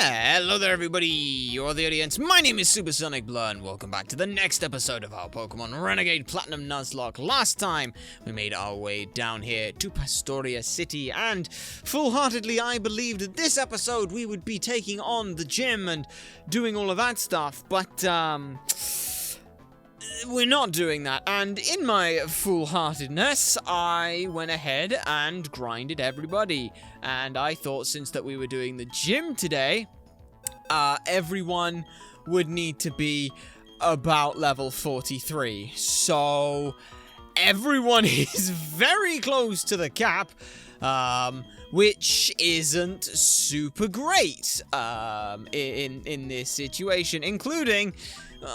Hello there everybody, you're the audience. My name is SuperSonicBlur and welcome back to the next episode of our Pokemon Renegade Platinum Nuzlocke. Last time, we made our way down here to Pastoria City and full-heartedly I believed that this episode we would be taking on the gym and doing all of that stuff, but we're not doing that, and in my foolhardiness, I went ahead and grinded everybody, and I thought since that we were doing the gym today, everyone would need to be about level 43, so everyone is very close to the cap, which isn't super great, in this situation, including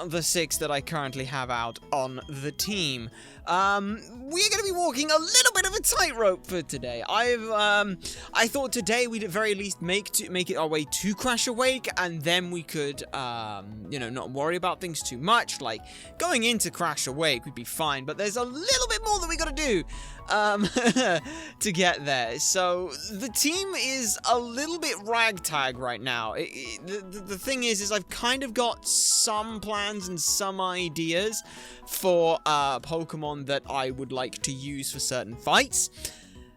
the 6 that I currently have out on the team. We're going to be walking a little bit of a tightrope for today. I thought today we'd at very least make it our way to Crash Awake, and then we could, not worry about things too much. Like, going into Crash Awake would be fine, but there's a little bit more that we got to do, to get there. So, the team is a little bit ragtag right now. The thing is I've kind of got some plans and some ideas for Pokemon that I would like to use for certain fights.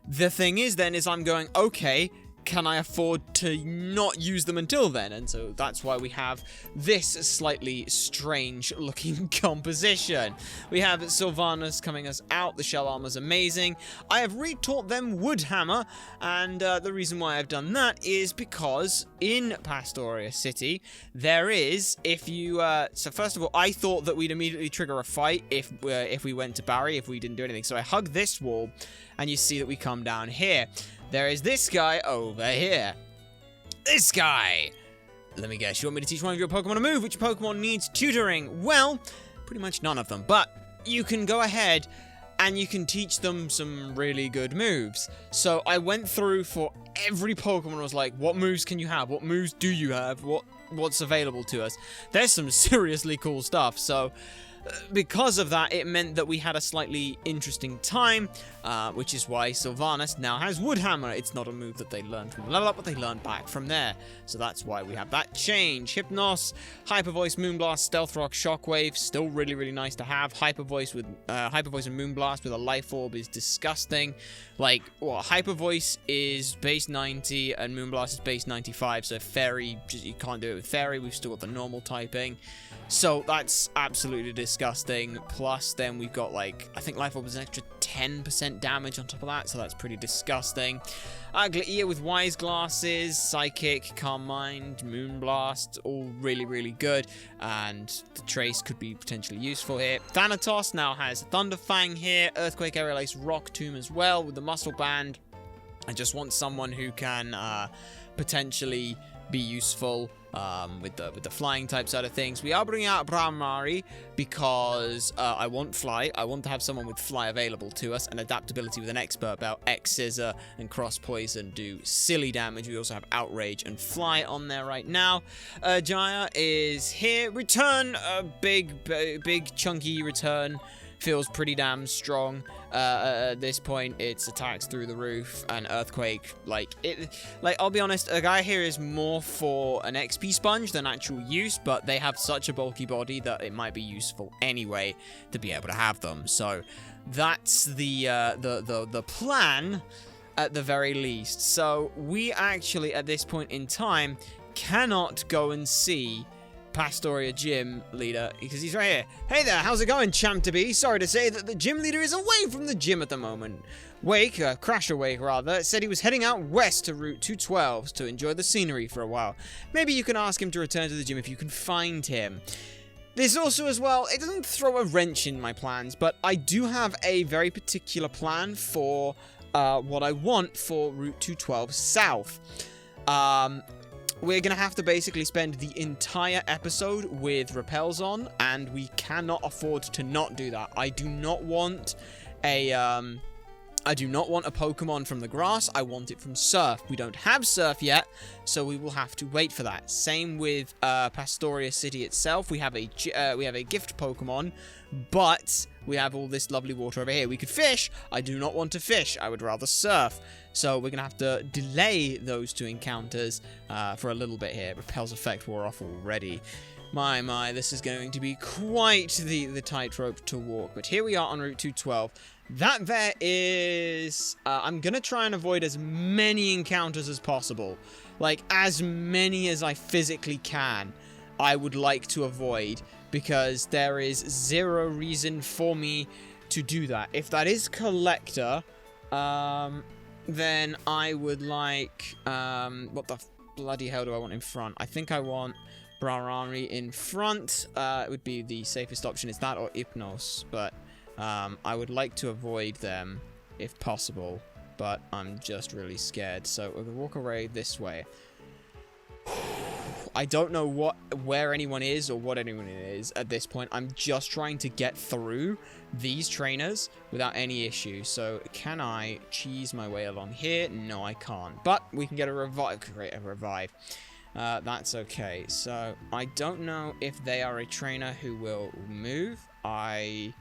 The thing is then I'm going, okay, can I afford to not use them until then? And so that's why we have this slightly strange looking composition. We have Sylvanas coming us out. The shell armor's amazing. I have retaught them Wood Hammer, and the reason why I've done that is because in Pastoria City, there is, if you, so first of all, I thought that we'd immediately trigger a fight if we went to Barry, if we didn't do anything. So I hug this wall, and you see that we come down here. There is this guy over here. This guy. Let me guess, you want me to teach one of your Pokemon a move? Which Pokemon needs tutoring? Well, pretty much none of them. But you can go ahead and you can teach them some really good moves. So I went through for every Pokemon and was like, what moves can you have? What moves do you have? What's available to us? There's some seriously cool stuff. So because of that, it meant that we had a slightly interesting time, which is why Sylvanas now has Wood Hammer. It's not a move that they learned from the level up, but they learned back from there. So that's why we have that change. Hypnos, Hyper Voice, Moonblast, Stealth Rock, Shockwave, still really, really nice to have. Hyper Voice and Moonblast with a Life Orb is disgusting. Like, well, Hyper Voice is base 90 and Moonblast is base 95, so Fairy, you can't do it with Fairy. We've still got the normal typing. So that's absolutely disgusting. Plus, then we've got, like, I think Life Orb is an extra 10% damage on top of that, so that's pretty disgusting. Glaear with Wise Glasses, Psychic, Calm Mind, Moonblast, all really, really good. And the Trace could be potentially useful here. Thanatos now has Thunderfang here. Earthquake, Aerial Ace, Rock Tomb as well with the Muscle Band. I just want someone who can potentially be useful with the flying type side of things. We are bringing out Bramari because I want Fly. I want to have someone with Fly available to us, and adaptability with an Expert Belt, X-Scissor, and Cross Poison do silly damage. We also have Outrage and Fly on there right now. Jaya is here. Return, big chunky return. Feels pretty damn strong. At this point, it's attacks through the roof and Earthquake. I'll be honest, a guy here is more for an XP sponge than actual use, but they have such a bulky body that it might be useful anyway to be able to have them. So that's the plan at the very least. So we actually, at this point in time, cannot go and see Pastoria Gym Leader, because he's right here. Hey there, how's it going, champ to be? Sorry to say that the gym leader is away from the gym at the moment. Crash Awake rather, said he was heading out west to Route 212 to enjoy the scenery for a while. Maybe you can ask him to return to the gym if you can find him. This also as well, it doesn't throw a wrench in my plans, but I do have a very particular plan for what I want for Route 212 South. We're going to have to basically spend the entire episode with repels on, and we cannot afford to not do that. I do not want a Pokemon from the grass. I want it from Surf. We don't have Surf yet, so we will have to wait for that. Same with Pastoria City itself. We have a gift Pokemon but we have all this lovely water over here. We could fish. I do not want to fish. I would rather surf. So we're going to have to delay those 2 encounters for a little bit here. Repel's effect wore off already. My, this is going to be quite the tightrope to walk. But here we are on Route 212. That there is... I'm going to try and avoid as many encounters as possible. Like, as many as I physically can, I would like to avoid. Because there is 0 reason for me to do that. If that is Collector, then I would like... what the bloody hell do I want in front? I think I want... Brarari in front. It would be the safest option. It's that or Hypnos, but I would like to avoid them if possible, but I'm just really scared. So we'll walk away this way. I don't know where anyone is or what anyone is at this point. I'm just trying to get through these trainers without any issue. So can I cheese my way along here? No, I can't. But we can get a revive. Create a revive. That's okay. So, I don't know if they are a trainer who will move. I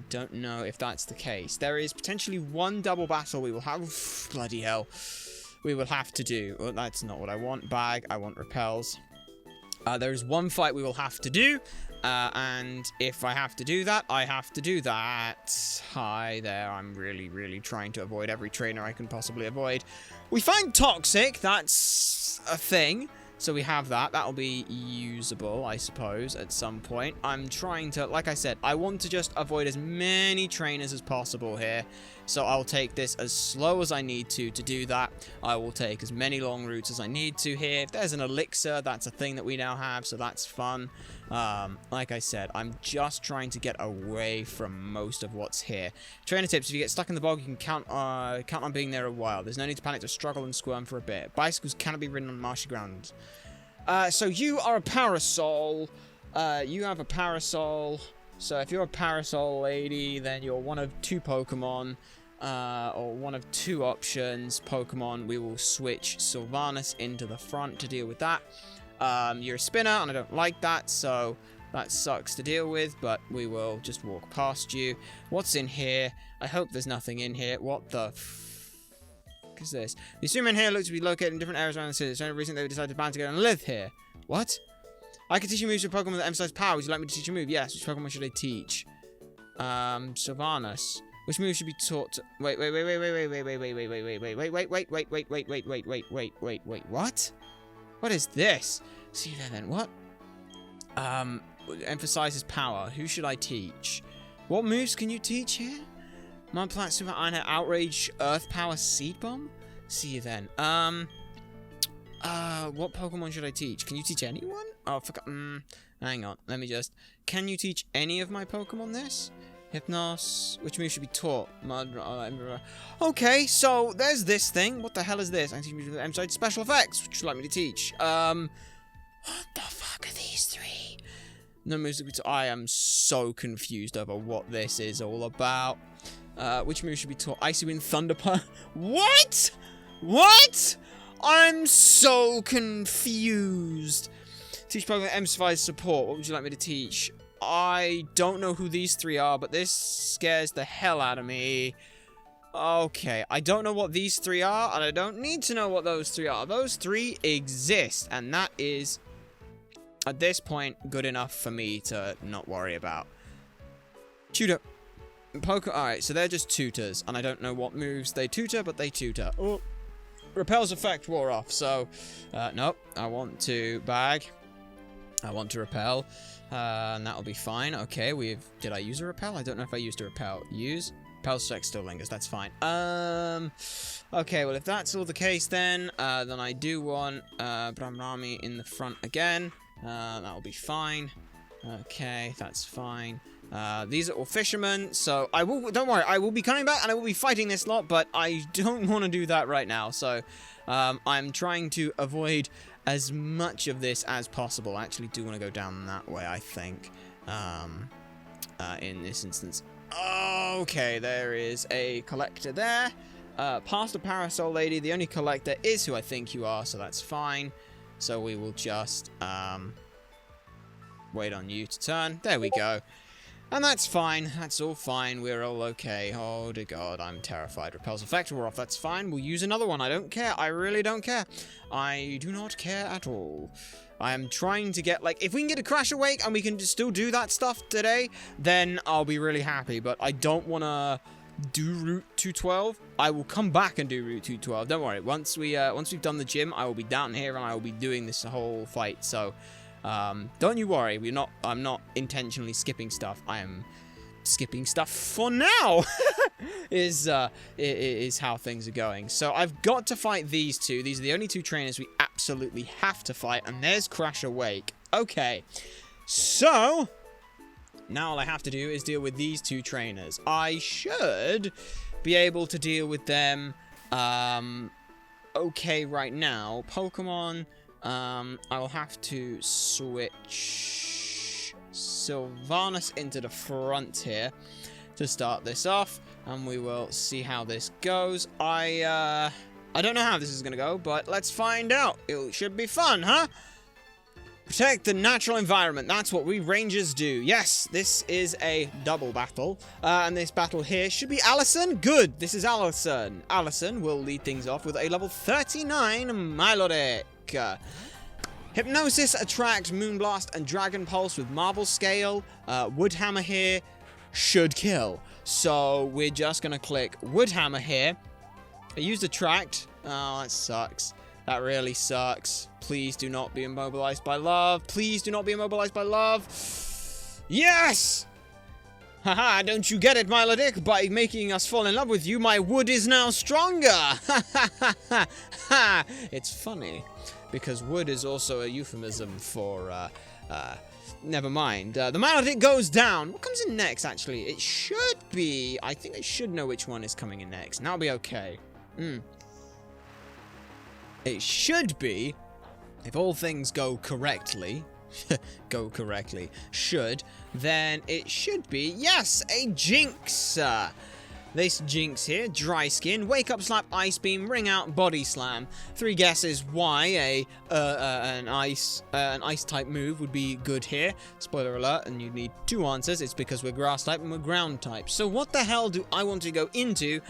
don't know if that's the case. There is potentially 1 double battle we will have. Bloody hell. We will have to do. Well, that's not what I want. Bag. I want repels. There is 1 fight we will have to do. And if I have to do that, I have to do that. Hi there. I'm really, really trying to avoid every trainer I can possibly avoid. We find Toxic. That's a thing. So we have that. That'll be usable, I suppose, at some point. I'm trying to, like I said, I want to just avoid as many trainers as possible here. So I'll take this as slow as I need to do that. I will take as many long routes as I need to here. If there's an elixir, that's a thing that we now have, so that's fun. Like I said, I'm just trying to get away from most of what's here. Trainer tips: if you get stuck in the bog, you can count on being there a while. There's no need to panic, to struggle and squirm for a bit. Bicycles cannot be ridden on marshy ground. So you are a parasol. You have a parasol. So if you're a parasol lady, then you're one of 2 Pokemon. Or one of 2 options. Pokemon, we will switch Sylvanus into the front to deal with that. You're a spinner, and I don't like that, so that sucks to deal with, but we will just walk past you. What's in here? I hope there's nothing in here. What the fuck is this? The Suman here looks to be located in different areas around the city. There's no reason they would decide to band together and live here. What? I can teach you moves to Pokemon that emphasize power. Would you like me to teach you a move? Yes. Which Pokemon should I teach? Sylvanus. Which move should be taught to... Wait, what? What is this? See there then, what? Emphasizes power. Who should I teach? What moves can you teach here? Mudplat, Super Iron, Outrage, Earth Power, Seed Bomb? See you then. What Pokemon should I teach? Can you teach anyone? Oh, hang on. Let me just... Can you teach any of my Pokemon this? Hypnos. Which move should be taught? Okay, so there's this thing. What the hell is this? I teach you emphasize special effects. Which would you like me to teach? What the fuck are these 3? No moves. I am so confused over what this is all about. Which move should be taught? Icy Wind, Thunderpump. What? What? I'm so confused. Teach Pokemon emphasize support. What would you like me to teach? I don't know who these 3 are, but this scares the hell out of me. Okay, I don't know what these 3 are, and I don't need to know what those 3 are. Those 3 exist, and that is, at this point, good enough for me to not worry about. Tutor. Alright, so they're just tutors, and I don't know what moves they tutor, but they tutor. Oh, Repel's effect wore off, so, nope, I want to bag. I want to repel, and that'll be fine. Okay, did I use a repel? I don't know if I used a repel. Use? Repel's effect still lingers, that's fine. Okay, well, if that's all the case, then I do want, Brahmami in the front again. That'll be fine. Okay, that's fine. These are all fishermen, so don't worry, I will be coming back and I will be fighting this lot, but I don't want to do that right now, so, I'm trying to avoid as much of this as possible. I actually do want to go down that way, I think, in this instance. Okay, there is a collector there. Past the parasol lady, the only collector is who I think you are, so that's fine. So we will just, wait on you to turn. There we go. And that's fine. That's all fine. We're all okay. Oh, dear God. I'm terrified. Repels effect. We're off. That's fine. We'll use another one. I don't care. I really don't care. I do not care at all. I am trying to get, like, if we can get a Crash Awake and we can just still do that stuff today, then I'll be really happy. But I don't want to do Route 212. I will come back and do Route 212. Don't worry. Once we've done the gym, I will be down here and I will be doing this whole fight. So, don't you worry. I'm not intentionally skipping stuff. I am skipping stuff for now. is how things are going. So I've got to fight these two. These are the only two trainers we absolutely have to fight. And there's Crash Awake. Okay. So now all I have to do is deal with these two trainers. I should be able to deal with them okay right now. Pokemon, I'll have to switch Sylvanas into the front here to start this off, and we will see how this goes. I don't know how this is gonna go, but let's find out. It should be fun, huh? Protect the natural environment. That's what we Rangers do. Yes, this is a double battle. And this battle here should be Allison. Good. This is Allison. Allison will lead things off with a level 39 Melodic. Hypnosis, Attract, Moonblast, and Dragon Pulse with Marble Scale. Woodhammer here should kill. So we're just going to click Woodhammer here. I used Attract. Oh, that sucks. That really sucks. Please do not be immobilized by love. Please do not be immobilized by love. Yes! Haha, don't you get it, Melodic? By making us fall in love with you, my wood is now stronger. Ha ha ha ha ha. It's funny, because wood is also a euphemism for, never mind. The Melodic goes down. What comes in next, actually? It should be... I think I should know which one is coming in next. And that'll be okay. It should be, if all things go correctly, then it should be, yes, a Jinx. This Jinx here, Dry Skin, Wake Up Slap, Ice Beam, Ring Out, Body Slam. 3 guesses why an ice type move would be good here. Spoiler alert, and you need 2 answers. It's because we're Grass type and we're Ground type. So what the hell do I want to go into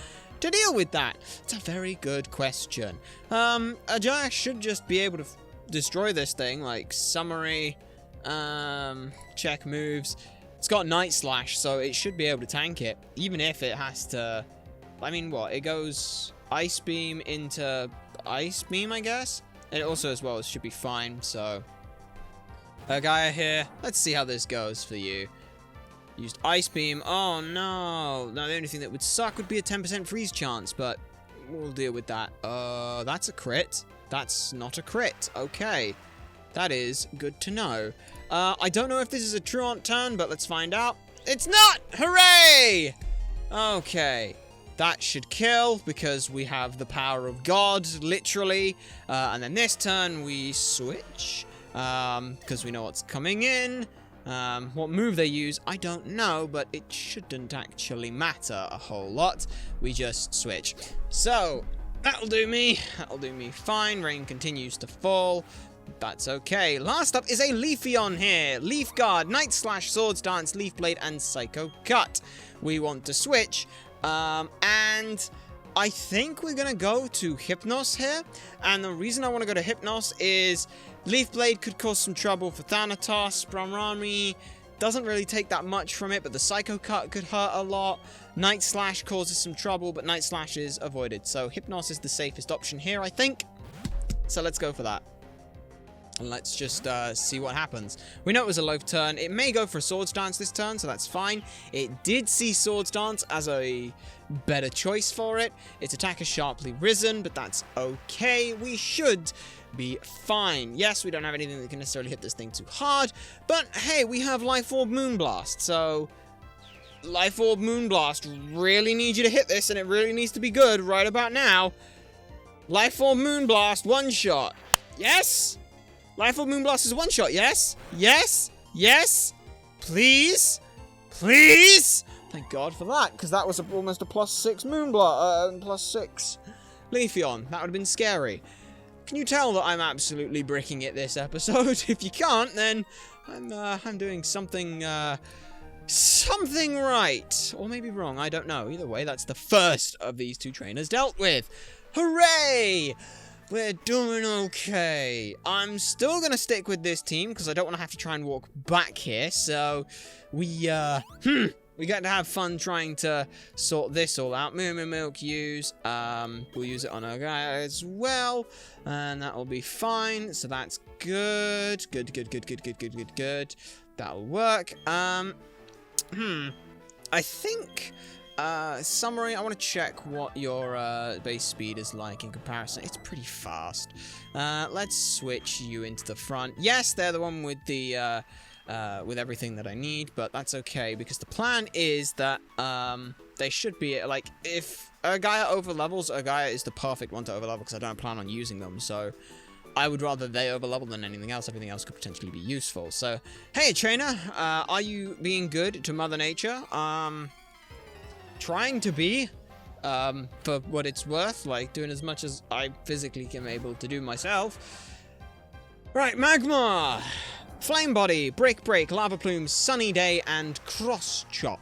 to deal with that? It's a very good question. Ajay should just be able to destroy this thing, like summary, check moves. It's got Night Slash, so it should be able to tank it, even if it has to... I mean, what? It goes Ice Beam into Ice Beam, I guess? And it also, as well, should be fine, so... Gaia here. Let's see how this goes for you. Used Ice Beam. Oh, no. Now, the only thing that would suck would be a 10% freeze chance, but we'll deal with that. That's a crit. That's not a crit. Okay. That is good to know. I don't know if this is a Truant turn, but let's find out. It's not! Hooray! Okay. That should kill, because we have the power of God, literally. And then this turn, we switch, because we know what's coming in. What move they use, I don't know, but it shouldn't actually matter a whole lot. We just switch. So, that'll do me. That'll do me fine. Rain continues to fall. That's okay. Last up is a Leafeon here. Leaf Guard, Night Slash, Swords Dance, Leaf Blade, and Psycho Cut. We want to switch. And I think we're going to go to Hypnos here. And the reason I want to go to Hypnos is Leaf Blade could cause some trouble for Thanatos. Bramrami doesn't really take that much from it, but the Psycho Cut could hurt a lot. Night Slash causes some trouble, but Night Slash is avoided. So Hypnos is the safest option here, I think. So let's go for that. And let's just see what happens. We know it was a Loaf turn. It may go for a Swords Dance this turn, so that's fine. It did see Swords Dance as a better choice for it. Its attack is sharply risen, but that's okay. We should be fine. Yes, we don't have anything that can necessarily hit this thing too hard, but hey, we have Life Orb Moonblast, so Life Orb Moonblast really needs you to hit this, and it really needs to be good right about now. Life Orb Moonblast, one shot. Yes? Life Orb Moonblast is one shot, yes? Yes? Yes? Please? Please? Thank God for that, because that was almost a +6 Moonblast, +6 Leafeon. That would have been scary. Can you tell that I'm absolutely bricking it this episode? If you can't, then I'm doing something right. Or maybe wrong, I don't know. Either way, that's the first of these two trainers dealt with. Hooray! We're doing okay. I'm still gonna stick with this team because I don't want to have to try and walk back here. So we get to have fun trying to sort this all out. Moo Milk use. We'll use it on our guy as well, and that will be fine. So that's good. Good. That'll work. I think. Summary, I want to check what your base speed is like in comparison. It's pretty fast. Let's switch you into the front. Yes, they're the one with the with everything that I need, but that's okay because the plan is that they should be like, if Gaia overlevels, Gaia is the perfect one to overlevel because I don't plan on using them. So I would rather they overlevel than anything else. Everything else could potentially be useful. So hey, trainer, are you being good to Mother Nature? Trying to be, for what it's worth, like doing as much as I physically am able to do myself. Right, Magma, Flame Body, Brick Break, Lava Plume, Sunny Day, and Cross Chop.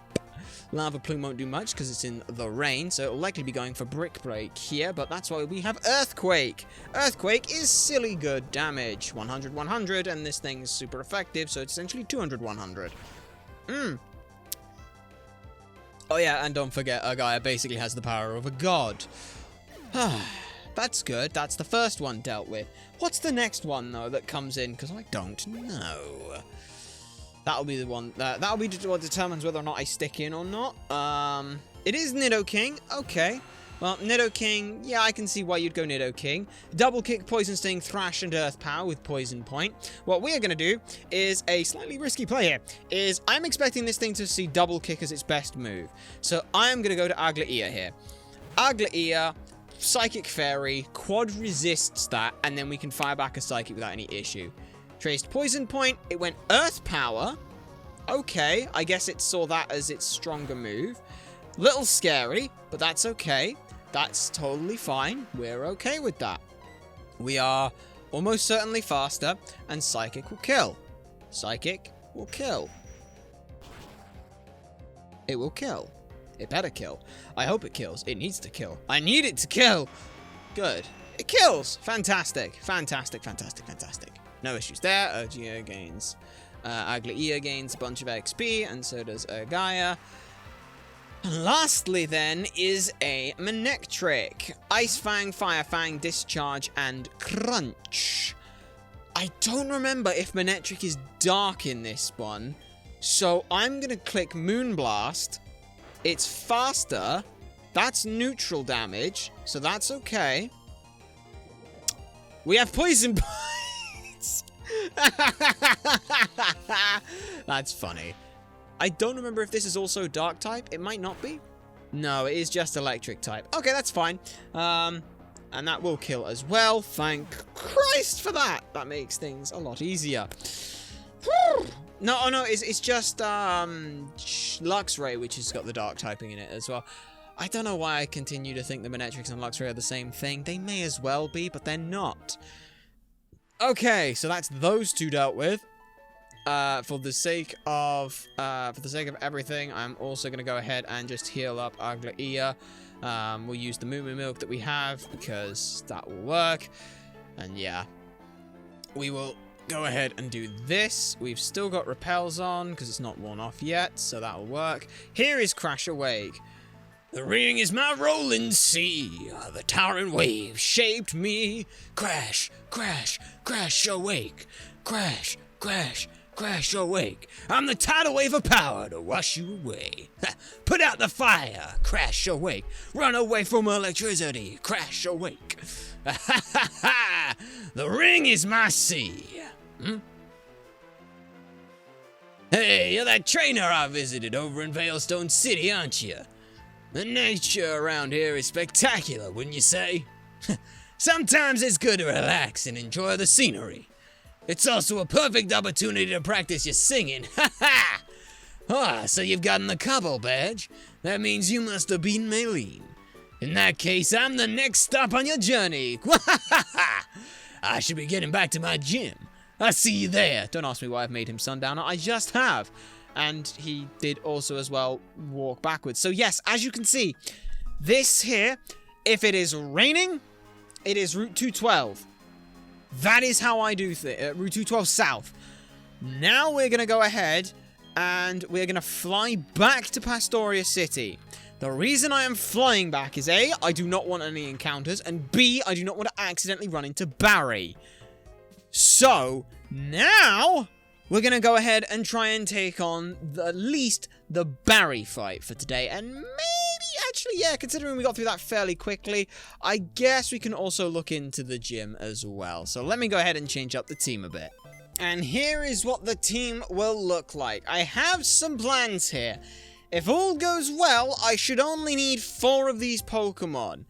Lava Plume won't do much because it's in the rain, so it'll likely be going for Brick Break here, but that's why we have Earthquake. Earthquake is silly good damage, 100-100, and this thing is super effective, so it's essentially 200-100. Oh yeah, and don't forget, Gaia basically has the power of a god. That's good. That's the first one dealt with. What's the next one, though, that comes in? Because I don't know. That'll be the one. That'll be what determines whether or not I stick in or not. It is Nidoking. Okay. Well, Nidoking, yeah, I can see why you'd go Nidoking. Double Kick, Poison Sting, Thrash, and Earth Power with Poison Point. What we are going to do is a slightly risky play here. I'm expecting this thing to see Double Kick as its best move. So I am going to go to Aglaia here. Aglaia, Psychic Fairy, Quad resists that, and then we can fire back a Psychic without any issue. Traced Poison Point, it went Earth Power. Okay, I guess it saw that as its stronger move. Little scary, but that's okay. That's totally fine. We're okay with that. We are almost certainly faster, and Psychic will kill. Psychic will kill. It will kill. It better kill. I hope it kills. It needs to kill. I need it to kill. Good. It kills. Fantastic. Fantastic. No issues there. Aglaia gains. Aglaia gains a bunch of XP, and so does Gaia. And lastly, then, is a Manectric. Ice Fang, Fire Fang, Discharge, and Crunch. I don't remember if Manectric is dark in this one, so I'm going to click Moonblast. It's faster. That's neutral damage, so that's okay. We have Poison Bites. That's funny. I don't remember if this is also dark type. It might not be. No, it is just electric type. Okay, that's fine. And that will kill as well. Thank Christ for that. That makes things a lot easier. No, it's just Luxray, which has got the dark typing in it as well. I don't know why I continue to think the Manectrics and Luxray are the same thing. They may as well be, but they're not. Okay, so that's those two dealt with. For the sake of everything, I'm also going to go ahead and just heal up Aglaia. We'll use the Moo Milk that we have because that will work. And yeah, we will go ahead and do this. We've still got Repels on because it's not worn off yet, so that will work. Here is Crash Awake. The ring is my rolling sea. The towering wave shaped me. Crash, crash, crash awake. Crash, crash, crash awake. I'm the tidal wave of power to wash you away. Put out the fire. Crash awake. Run away from electricity. Crash awake. The ring is my sea. Hey, you're that trainer I visited over in Veilstone City, aren't you? The nature around here is spectacular, wouldn't you say? Sometimes it's good to relax and enjoy the scenery. It's also a perfect opportunity to practice your singing. Ha ha! Ah, so you've gotten the Cobble badge. That means you must have beaten Maylene. In that case, I'm the next stop on your journey. I should be getting back to my gym. I'll see you there. Don't ask me why I've made him Sundowner. I just have. And he did also as well walk backwards. So yes, as you can see, this here, if it is raining, it is Route 212. That is how I do Route 212 South. Now we're going to go ahead and we're going to fly back to Pastoria City. The reason I am flying back is A, I do not want any encounters, and B, I do not want to accidentally run into Barry. So, now, we're going to go ahead and try and take on at least the Barry fight for today, and maybe, actually, yeah, considering we got through that fairly quickly, I guess we can also look into the gym as well. So let me go ahead and change up the team a bit. And here is what the team will look like. I have some plans here. If all goes well, I should only need 4 of these Pokemon.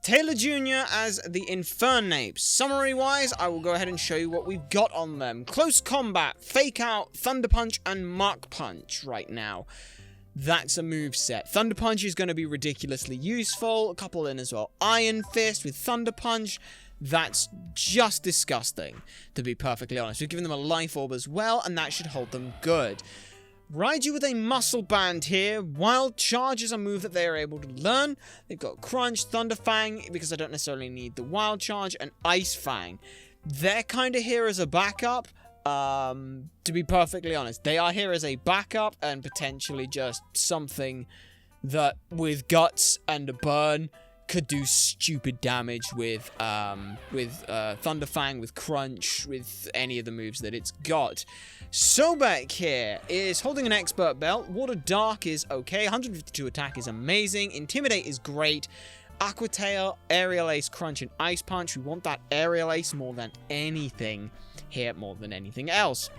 Taylor Jr. as the Infernape. Summary-wise, I will go ahead and show you what we've got on them. Close Combat, Fake Out, Thunder Punch, and Mach Punch right now. That's a moveset. Thunder Punch is going to be ridiculously useful. A couple in as well. Iron Fist with Thunder Punch. That's just disgusting, to be perfectly honest. We've given them a Life Orb as well, and that should hold them good. Ride you with a Muscle Band here. Wild Charge is a move that they are able to learn. They've got Crunch, Thunder Fang, because I don't necessarily need the Wild Charge, and Ice Fang. They're kind of here as a backup, to be perfectly honest. They are here as a backup, and potentially just something that, with Guts and a Burn, could do stupid damage with Thunder Fang, with Crunch, with any of the moves that it's got. Sobek here is holding an Expert Belt. Water Dark is okay. 152 attack is amazing. Intimidate is great. Aqua Tail, Aerial Ace, Crunch, and Ice Punch. We want that Aerial Ace more than anything here, more than anything else.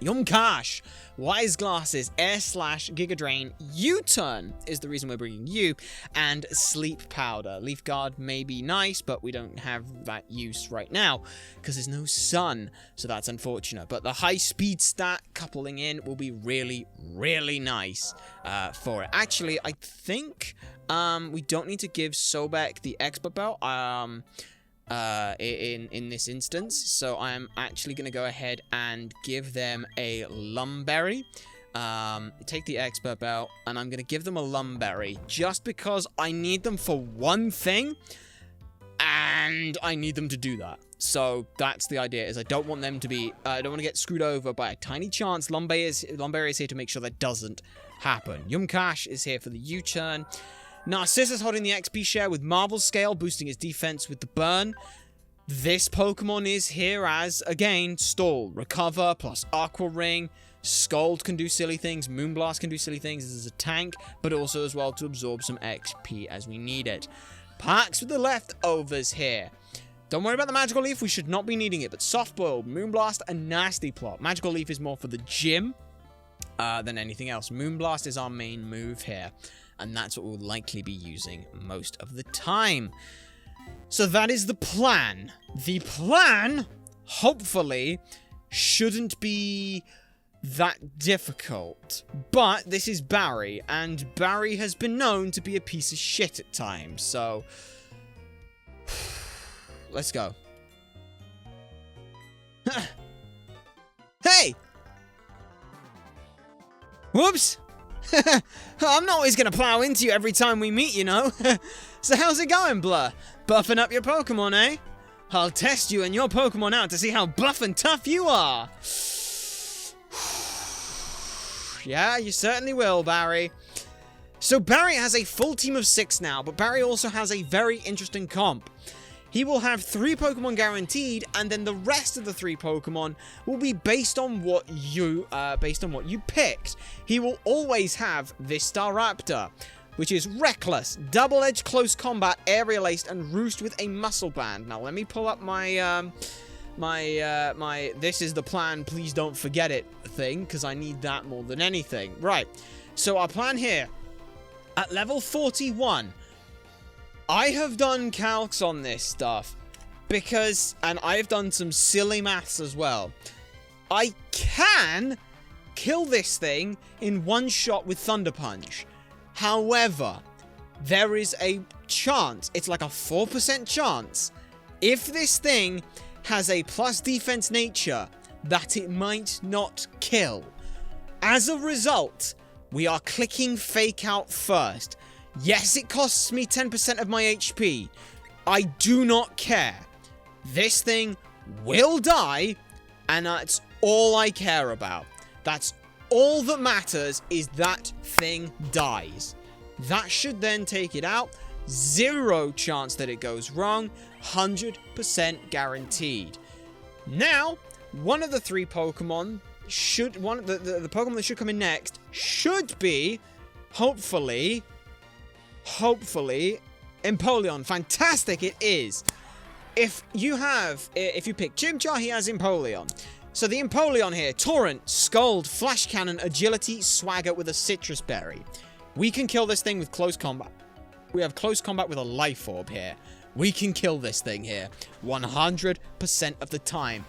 Yumkash, Wise Glasses, Air Slash, Giga Drain, U-Turn is the reason we're bringing you, and Sleep Powder. Leaf Guard may be nice, but we don't have that use right now because there's no sun, so that's unfortunate. But the high speed stat coupling in will be really, really nice for it. Actually, I think we don't need to give Sobek the Expert Belt. In this instance, so I'm actually going to go ahead and give them a Lumberry. Take the Expert Belt, and I'm going to give them a Lumberry, just because I need them for one thing, and I need them to do that. So that's the idea, is I don't want them to be, I don't want to get screwed over by a tiny chance. Lumberry is here to make sure that doesn't happen. Yumkash is here for the U-turn. Narcissus holding the XP share with Marvel Scale, boosting his defense with the burn. This Pokemon is here as, again, Stall, Recover, plus Aqua Ring. Scald can do silly things, Moonblast can do silly things. This is a tank, but also as well to absorb some XP as we need it. Pax with the leftovers here. Don't worry about the Magical Leaf, we should not be needing it, but Soft Boiled, Moonblast, and Nasty Plot. Magical Leaf is more for the gym than anything else. Moonblast is our main move here, and that's what we'll likely be using most of the time. So that is the plan. The plan, hopefully, shouldn't be that difficult. But this is Barry, and Barry has been known to be a piece of shit at times, so let's go. Hey! Whoops! I'm not always gonna plow into you every time we meet, you know. So how's it going, Blur? Buffing up your Pokemon, eh? I'll test you and your Pokemon out to see how buff and tough you are. Yeah, you certainly will, Barry. So Barry has a full team of 6 now, but Barry also has a very interesting comp. He will have 3 Pokemon guaranteed, and then the rest of the 3 Pokemon will be based on what you picked. He will always have this Staraptor, which is Reckless, Double-Edged Close Combat, Aerial Ace, and Roost with a Muscle Band. Now let me pull up my my this is the plan, please don't forget it thing, because I need that more than anything. Right. So our plan here, at level 41. I have done calcs on this stuff because, and I've done some silly maths as well. I can kill this thing in one shot with Thunder Punch. However, there is a chance, it's like a 4% chance, if this thing has a plus defense nature, that it might not kill. As a result, we are clicking Fake Out first. Yes, it costs me 10% of my HP. I do not care. This thing will die, and that's all I care about. That's all that matters, is that thing dies. That should then take it out. 0 chance that it goes wrong. 100% guaranteed. Now, one of the 3 Pokemon should... the Pokemon that should come in next should be, hopefully, Empoleon. Fantastic, it is. If you pick Chimchar, he has Empoleon. So the Empoleon here, Torrent, Scald, Flash Cannon, Agility, Swagger with a Citrus Berry. We can kill this thing with close combat. We have close combat with a Life Orb here. We can kill this thing here 100% of the time.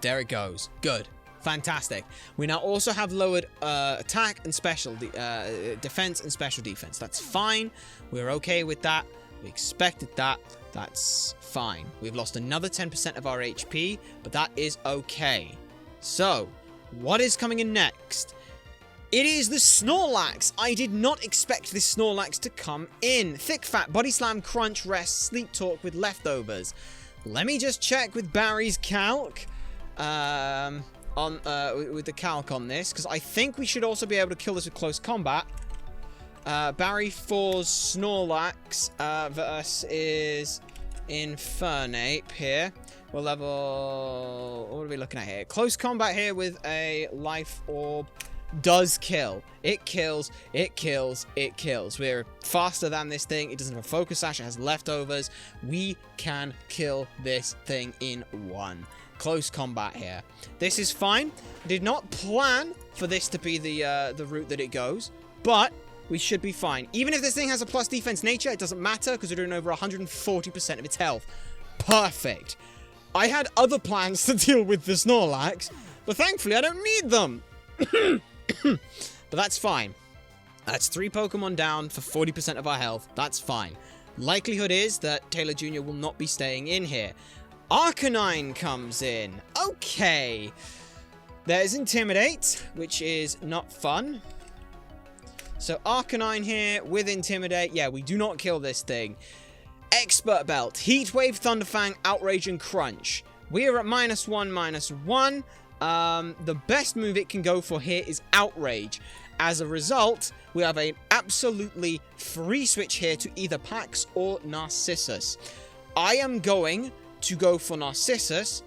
There it goes. Good. Fantastic. We now also have lowered attack and special defense and special defense. That's fine. We're okay with that. We expected that. That's fine. We've lost another 10% of our HP, but that is okay. So, what is coming in next? It is the Snorlax. I did not expect this Snorlax to come in. Thick Fat, Body Slam, Crunch, Rest, Sleep Talk with leftovers. Let me just check with Barry's calc. With the calc on this, because I think we should also be able to kill this with close combat. Barry 4's Snorlax versus Infernape here. We're level... what are we looking at here? Close combat here with a Life Orb does kill. It kills, it kills, it kills. We're faster than this thing. It doesn't have a Focus Sash. It has leftovers. We can kill this thing in 1. Close combat here. This is fine. Did not plan for this to be the route that it goes, but we should be fine. Even if this thing has a plus defense nature, it doesn't matter because we're doing over 140% of its health. Perfect. I had other plans to deal with the Snorlax, but thankfully I don't need them. But that's fine. That's 3 Pokemon down for 40% of our health. That's fine. Likelihood is that Taylor Jr. will not be staying in here. Arcanine comes in. Okay. There's Intimidate, which is not fun. So Arcanine here with Intimidate. Yeah, we do not kill this thing. Expert Belt, Heat Wave, Thunderfang, Outrage, and Crunch. We are at -1/-1. The best move it can go for here is Outrage. As a result, we have an absolutely free switch here to either Pax or Narcissus. I am going to go for Narcissus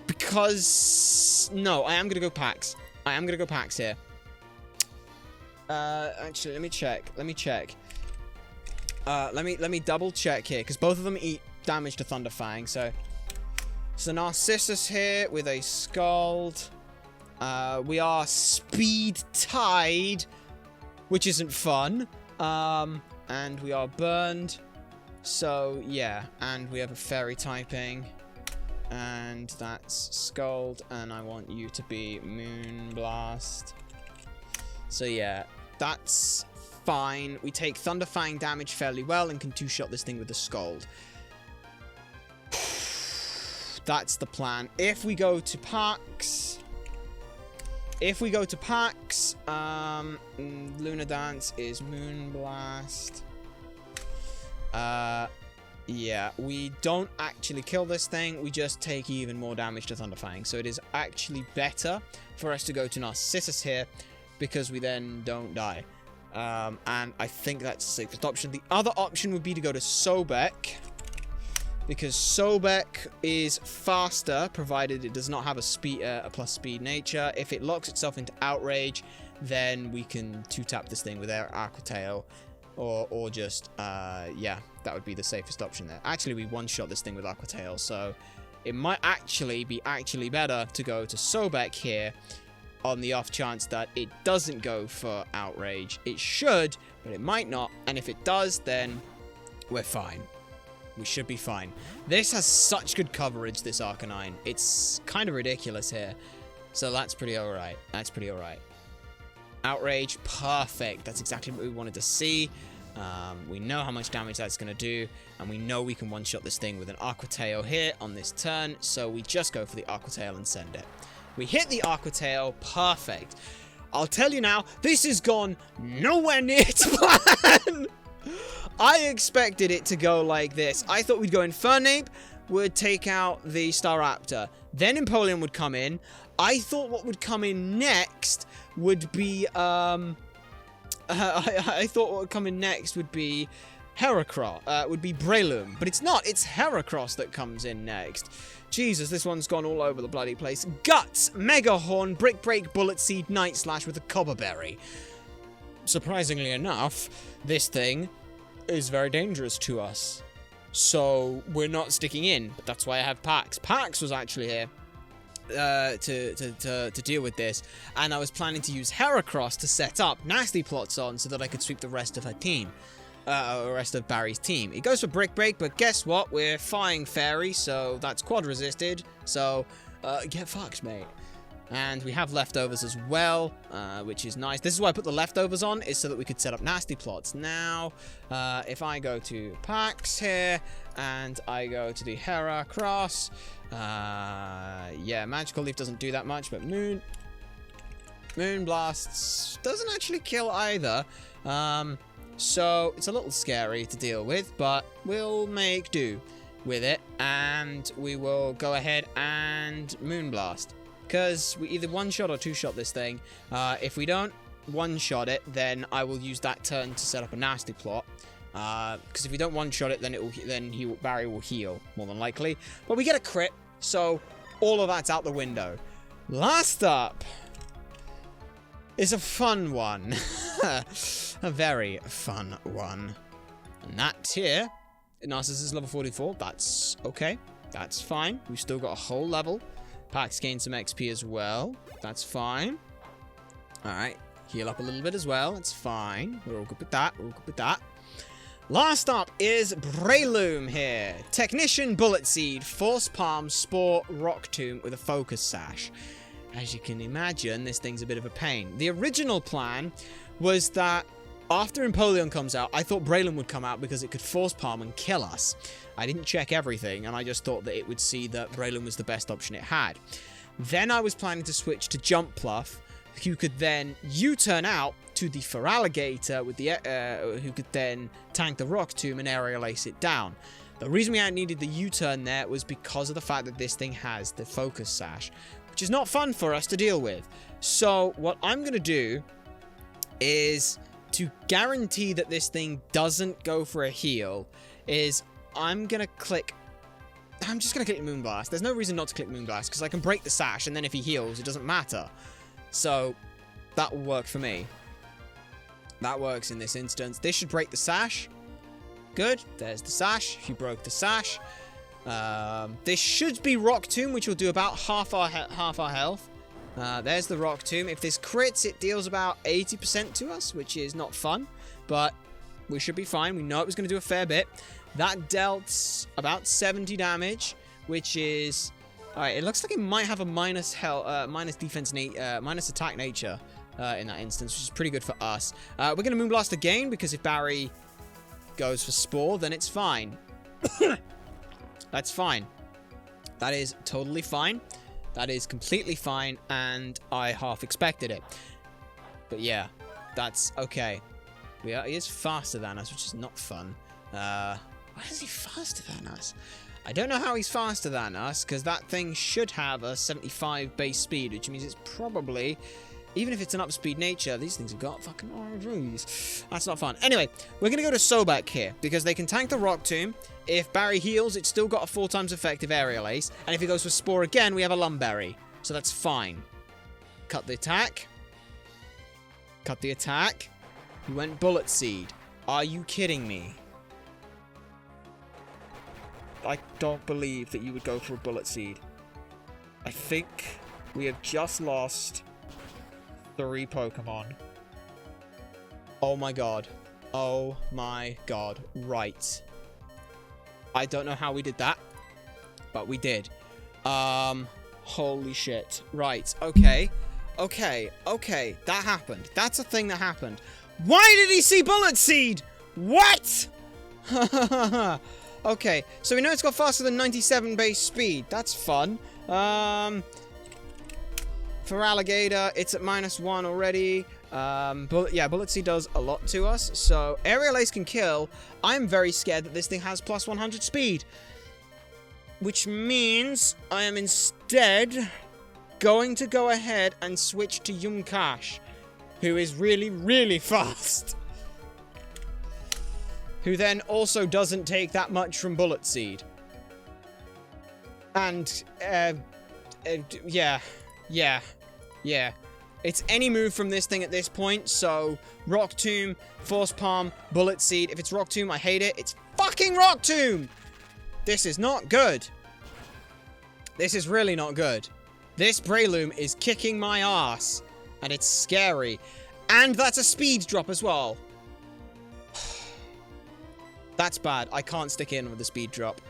because... no, I am going to go Pax. I am going to go Pax here. Actually, let me check. Let me double check here because both of them eat damage to Thunderfang. So Narcissus here with a Scald. We are speed tied, which isn't fun. And we are burned. So yeah, and we have a fairy typing. And that's Scald, and I want you to be Moonblast. So yeah, that's fine. We take Thunderfang damage fairly well and can two-shot this thing with the Scald. That's the plan. If we go to Pax... Luna Dance is Moonblast. Yeah, we don't actually kill this thing. We just take even more damage to Thunderfang. So it is actually better for us to go to Narcissus here because we then don't die. And I think that's the safest option. The other option would be to go to Sobek, because Sobek is faster, provided it does not have a plus speed nature. If it locks itself into Outrage, then we can two-tap this thing with our Aqua Tail, or just, yeah, that would be the safest option there. Actually, we one-shot this thing with Aqua Tail, so it might actually be better to go to Sobek here, on the off chance that it doesn't go for Outrage. It should, but it might not, and if it does, then we're fine. We should be fine. This has such good coverage, this Arcanine. It's kind of ridiculous here. So that's pretty alright. That's pretty alright. Outrage. Perfect. That's exactly what we wanted to see. We know how much damage that's going to do, and we know we can one-shot this thing with an Aqua Tail here on this turn, so we just go for the Aqua Tail and send it. We hit the Aqua Tail. Perfect. I'll tell you now, this has gone nowhere near to plan. I expected it to go like this. I thought we'd go Infernape, would take out the Staraptor. Then Empoleon would come in. I thought what would come in next would be, I thought what would come in next would be Heracross, would be Breloom. But it's not, it's Heracross that comes in next. Jesus, this one's gone all over the bloody place. Guts, Mega Horn, Brick Break, Bullet Seed, Night Slash with a Cobber Berry. Surprisingly enough, this thing is very dangerous to us. So we're not sticking in, but that's why I have Pax. Pax was actually here to deal with this, and I was planning to use Heracross to set up nasty plots on so that I could sweep the rest of her team. The rest of Barry's team. He goes for Brick Break, but guess what? We're Flying Fairy, so that's quad resisted. So, get fucked, mate. And we have leftovers as well, which is nice. This is why I put the leftovers on, is so that we could set up nasty plots. Now, if I go to Pax here, and I go to the Heracross, yeah, Magical Leaf doesn't do that much, but Moon Blasts doesn't actually kill either. So it's a little scary to deal with, but we'll make do with it, and we will go ahead and Moonblast, because we either one-shot or two-shot this thing. If we don't one-shot it, then I will use that turn to set up a nasty plot, because if we don't one-shot it, then Barry will heal, more than likely. But we get a crit, so all of that's out the window. Last up is a fun one. A very fun one. And that here, Narcissus is level 44. That's okay. That's fine. We've still got a whole level. Pax gained some XP as well. That's fine. Alright. Heal up a little bit as well. That's fine. We're all good with that. We're all good with that. Last up is Breloom here. Technician, Bullet Seed, Force Palm, Spore, Rock Tomb with a Focus Sash. As you can imagine, this thing's a bit of a pain. The original plan was that after Empoleon comes out, I thought Breloom would come out because it could Force Palm and kill us. I didn't check everything, and I just thought that it would see that Breloom was the best option it had. Then I was planning to switch to Jump Pluff, who could then U-turn out to the Feraligatr, with the who could then tank the Rock Tomb and Aerial Ace it down. The reason we needed the U-turn there was because of the fact that this thing has the Focus Sash, which is not fun for us to deal with. So what I'm going to do is, to guarantee that this thing doesn't go for a heal, is I'm just going to click Moonblast. There's no reason not to click Moonblast, because I can break the sash, and then if he heals, it doesn't matter. So that will work for me. That works in this instance. This should break the sash. Good. There's the sash. He broke the sash. This should be Rock Tomb, which will do about half our health. There's the Rock Tomb. If this crits, it deals about 80% to us, which is not fun, but we should be fine. We know it was going to do a fair bit. That dealt about 70 damage, which is... Alright, it looks like it might have a minus attack nature in that instance, which is pretty good for us. We're going to Moonblast again, because if Barry goes for Spore, then it's fine. That's fine. That is totally fine. That is completely fine, and I half expected it. But yeah, that's okay. He is faster than us, which is not fun. Why is he faster than us? I don't know how he's faster than us, because that thing should have a 75 base speed, which means it's probably... Even if it's an up-speed nature, these things have got fucking RRs. That's not fun. Anyway, we're going to go to Sobek here, because they can tank the Rock Tomb. If Barry heals, it's still got a 4 times effective Aerial Ace. And if he goes for Spore again, we have a Lumberry. So that's fine. Cut the attack. Cut the attack. He went Bullet Seed. Are you kidding me? I don't believe that you would go for a Bullet Seed. I think we have just lost 3 Pokemon. Oh my god. Oh my god. Right. I don't know how we did that, but we did. Holy shit. Right, okay. Okay, that happened. That's a thing that happened. Why did he see Bullet Seed? What? Okay, so we know it's got faster than 97 base speed. That's fun. For Alligator, it's at -1 already. Bullet Seed does a lot to us. So, Aerial Ace can kill. I'm very scared that this thing has plus 100 speed. Which means I am instead going to go ahead and switch to Yumkash, who is really, really fast. Who then also doesn't take that much from Bullet Seed. And, yeah. It's any move from this thing at this point, so Rock Tomb, Force Palm, Bullet Seed. If it's Rock Tomb, I hate it. It's fucking Rock Tomb! This is not good. This is really not good. This Breloom is kicking my ass, and it's scary. And that's a speed drop as well. That's bad. I can't stick in with the speed drop.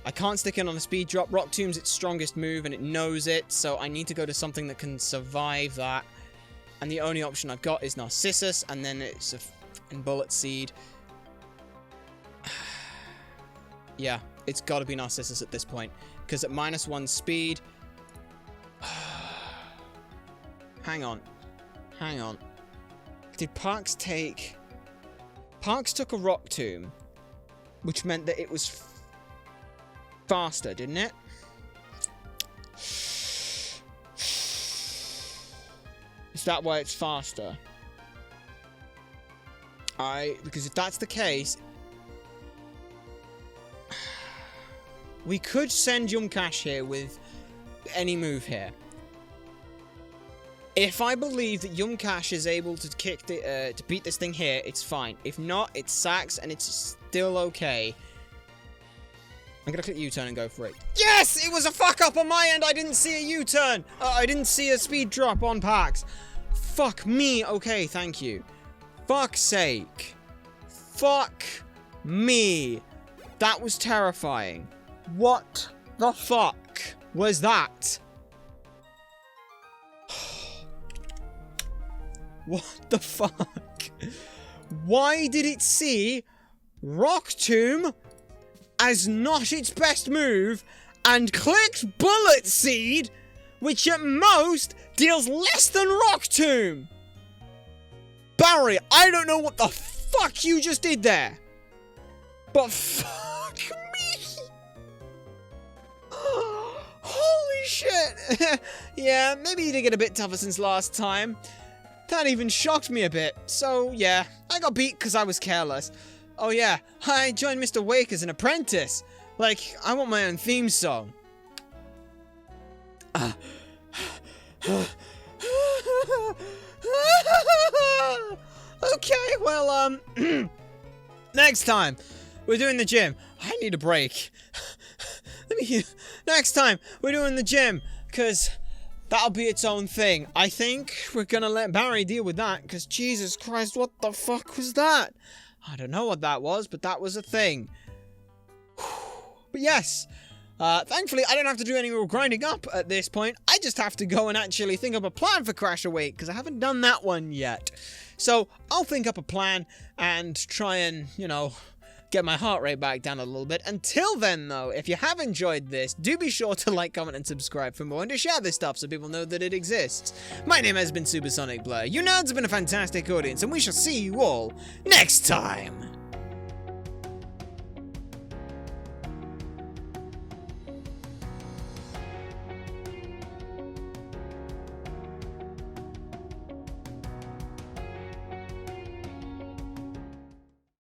I can't stick in on a speed drop. Rock Tomb's its strongest move, and it knows it, so I need to go to something that can survive that. And the only option I've got is Narcissus, and then it's a Bullet Seed. Yeah, it's got to be Narcissus at this point, because at -1 speed... Hang on. Did Parks take... Parks took a Rock Tomb, which meant that it was faster, didn't it? Is that why it's faster? Because if that's the case, we could send Yumkash here with any move here. If I believe that Yumkash is able to kick the to beat this thing here, it's fine. If not, it sacks and it's still okay. I'm gonna click U-turn and go for it. Yes! It was a fuck up on my end! I didn't see a U-turn! I didn't see a speed drop on Pax. Fuck me! Okay, thank you. Fuck's sake. Fuck me. That was terrifying. What the fuck was that? What the fuck? Why did it see Rock Tomb as not its best move and clicked Bullet Seed, which at most deals less than Rock Tomb? Barry, I don't know what the fuck you just did there, but fuck me. Holy shit. Yeah, maybe you did get a bit tougher since last time. That even shocked me a bit. So, yeah, I got beat because I was careless. Oh, yeah, I joined Mr. Wake as an apprentice. Like, I want my own theme song. Okay, well, next time, we're doing the gym. I need a break. Next time, we're doing the gym, because... that'll be its own thing. I think we're gonna let Barry deal with that, because Jesus Christ, what the fuck was that? I don't know what that was, but that was a thing. But yes, thankfully I don't have to do any more grinding up at this point. I just have to go and actually think up a plan for Crash Awake, because I haven't done that one yet. So I'll think up a plan and try and, you know, get my heart rate back down a little bit. Until then, though, if you have enjoyed this, do be sure to like, comment, and subscribe for more, and to share this stuff so people know that it exists. My name has been SuperSonicBlur. You nerds have been a fantastic audience, and we shall see you all next time!